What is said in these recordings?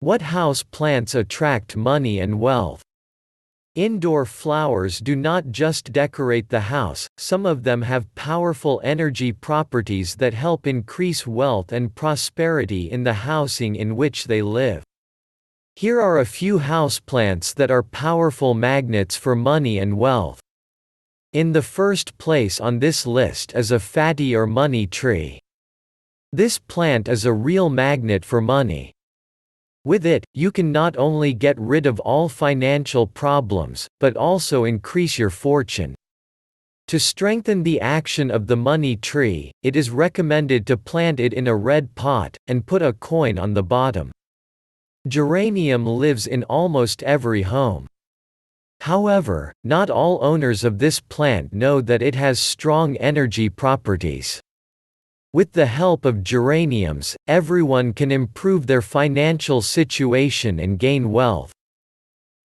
What house plants attract money and wealth? Indoor flowers do not just decorate the house, some of them have powerful energy properties that help increase wealth and prosperity in the housing in which they live. Here are a few houseplants that are powerful magnets for money and wealth. In the first place on this list is a fatty or money tree. This plant is a real magnet for money. With it, you can not only get rid of all financial problems, but also increase your fortune. To strengthen the action of the money tree, it is recommended to plant it in a red pot, and put a coin on the bottom. Geranium lives in almost every home. However, not all owners of this plant know that it has strong energy properties. With the help of geraniums, everyone can improve their financial situation and gain wealth.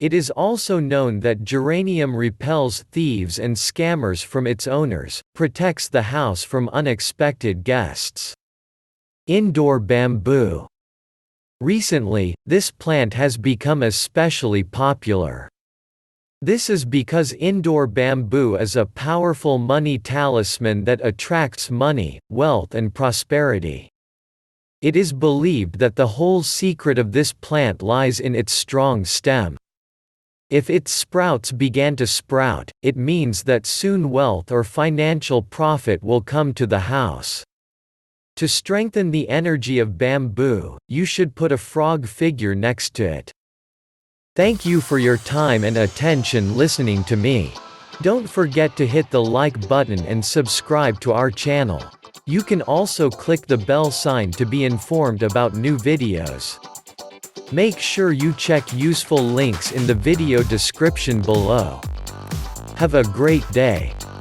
It is also known that geranium repels thieves and scammers from its owners, protects the house from unexpected guests. Indoor bamboo. Recently, this plant has become especially popular. This is because indoor bamboo is a powerful money talisman that attracts money, wealth and prosperity. It is believed that the whole secret of this plant lies in its strong stem. If its sprouts began to sprout, it means that soon wealth or financial profit will come to the house. To strengthen the energy of bamboo, you should put a frog figure next to it. Thank you for your time and attention listening to me. Don't forget to hit the like button and subscribe to our channel. You can also click the bell sign to be informed about new videos. Make sure you check useful links in the video description below. Have a great day.